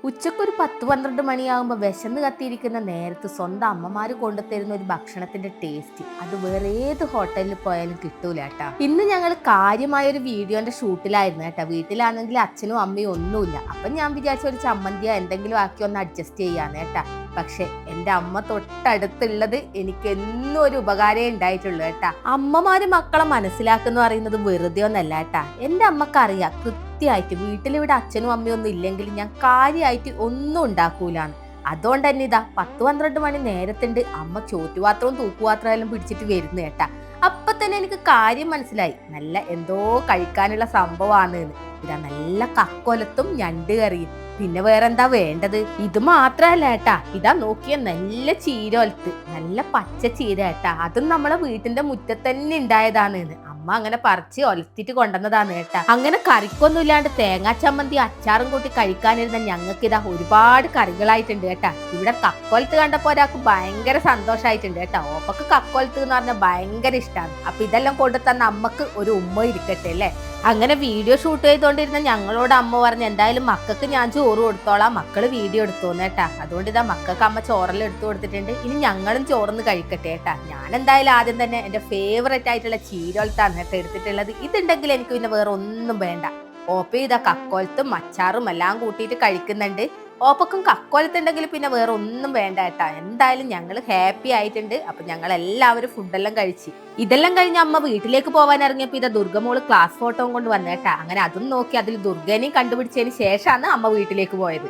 ഉച്ചക്കൊരു 10-12 മണിയാകുമ്പോൾ വിശന്ന് കത്തിയിരിക്കുന്ന നേരത്ത് സ്വന്തം അമ്മമാര് കൊണ്ടുതരുന്ന ഒരു ഭക്ഷണത്തിന്റെ ടേസ്റ്റ് അത് വേറെ ഏത് ഹോട്ടലിൽ പോയാലും കിട്ടൂല കേട്ടാ. ഇന്ന് ഞങ്ങൾ കാര്യമായ ഒരു വീഡിയോന്റെ ഷൂട്ടിലായിരുന്നു കേട്ടാ. വീട്ടിലാണെങ്കിൽ അച്ഛനും അമ്മയും ഒന്നുമില്ല. അപ്പൊ ഞാൻ വിചാരിച്ച ഒരു ചമ്മന്തിയോ എന്തെങ്കിലും ആക്കി ഒന്ന് അഡ്ജസ്റ്റ് ചെയ്യാന്ന് കേട്ടാ. പക്ഷെ എന്റെ അമ്മ തൊട്ടടുത്തുള്ളത് എനിക്ക് എന്നും ഒരു ഉപകാരമേ ഉണ്ടായിട്ടുള്ളൂ കേട്ടാ. അമ്മമാര് മക്കളെ മനസ്സിലാക്കുന്ന പറയുന്നത് വെറുതെ ഒന്നല്ല കേട്ടാ. എന്റെ അമ്മക്കറിയാം കൃത്യമായിട്ട് വീട്ടിലിവിടെ അച്ഛനും അമ്മയും ഒന്നും ഇല്ലെങ്കിൽ ഞാൻ കാര്യമായിട്ട് ഒന്നും ഉണ്ടാക്കൂലാണ്. അതുകൊണ്ട് തന്നെ ഇതാ 10-12 മണി നേരത്തുണ്ട് അമ്മ ചോറ്റുപാത്രവും തൂക്കുപാത്രവും എല്ലാം പിടിച്ചിട്ട് വരുന്നു കേട്ടാ. അപ്പൊ തന്നെ എനിക്ക് കാര്യം മനസ്സിലായി, നല്ല എന്തോ കഴിക്കാനുള്ള സംഭവമാണ്. ഇതാ നല്ല കക്കൊലത്തും ഞണ്ട് കറിയും, പിന്നെ വേറെന്താ വേണ്ടത്? ഇത് മാത്രല്ല ഏട്ടാ, ഇതാ നോക്കിയ നല്ല ചീരൊലത്ത്, നല്ല പച്ച ചീര ഏട്ടാ. അതും നമ്മളെ വീട്ടിന്റെ മുറ്റത്ത് തന്നെ ഉണ്ടായതാണ്. അമ്മ അങ്ങനെ പറിച്ച് ഒലത്തിട്ട് കൊണ്ടുവന്നതാണ് കേട്ടാ. അങ്ങനെ കറിക്കൊന്നും ഇല്ലാണ്ട് തേങ്ങാ ചമ്മന്തി അച്ചാറും കൂട്ടി കഴിക്കാനിരുന്ന ഞങ്ങൾക്ക് ഇതാ ഒരുപാട് കറികളായിട്ടുണ്ട് കേട്ടാ. ഇവിടെ കക്കോലത്ത് കണ്ടപ്പോ ഒരാൾക്ക് ഭയങ്കര സന്തോഷമായിട്ടുണ്ട് കേട്ടാ. ഓപ്പക്ക് കക്കോലത്ത് എന്ന് പറഞ്ഞാൽ ഭയങ്കര ഇഷ്ടമാണ്. അപ്പൊ ഇതെല്ലാം കൊണ്ടു തന്ന അമ്മക്ക് ഒരു ഉമ്മ ഇരിക്കട്ടെ അല്ലേ. അങ്ങനെ വീഡിയോ ഷൂട്ട് ചെയ്തോണ്ടിരുന്ന ഞങ്ങളോട് അമ്മ പറഞ്ഞു, എന്തായാലും മക്കൾക്ക് ഞാൻ ചോറ് കൊടുത്തോളാം, മക്കള് വീഡിയോ എടുത്തോന്ന് കേട്ടാ. അതുകൊണ്ട് ഇതാ മക്കൾക്ക് അമ്മ ചോറെല്ലാം എടുത്തു കൊടുത്തിട്ടുണ്ട്. ഇനി ഞങ്ങളും ചോറന്ന് കഴിക്കട്ടെ കേട്ടാ. ഞാൻ എന്തായാലും ആദ്യം തന്നെ എന്റെ ഫേവറേറ്റ് ആയിട്ടുള്ള ചീരോലത്താണ് കേട്ടോ എടുത്തിട്ടുള്ളത്. ഇതുണ്ടെങ്കിൽ എനിക്ക് പിന്നെ വേറെ ഒന്നും വേണ്ട. ഓപ്പ ഇതാ കക്കോലത്തും അച്ചാറും എല്ലാം കൂട്ടിയിട്ട് കഴിക്കുന്നുണ്ട്. ഓപ്പക്കും കക്കോലത്തുണ്ടെങ്കിൽ പിന്നെ വേറെ ഒന്നും വേണ്ട കേട്ടാ. എന്തായാലും ഞങ്ങൾ ഹാപ്പി ആയിട്ടുണ്ട്. അപ്പൊ ഞങ്ങൾ എല്ലാവരും ഫുഡെല്ലാം കഴിച്ച് ഇതെല്ലാം കഴിഞ്ഞ് അമ്മ വീട്ടിലേക്ക് പോകാൻ ഇറങ്ങിയപ്പോ ഇതാ ദുർഗമോള് ക്ലാസ് ഫോട്ടോ കൊണ്ട് വന്നേട്ടാ. അങ്ങനെ അതും നോക്കി അതിൽ ദുർഗനെയും കണ്ടുപിടിച്ചതിന് ശേഷമാണ് അമ്മ വീട്ടിലേക്ക് പോയത്.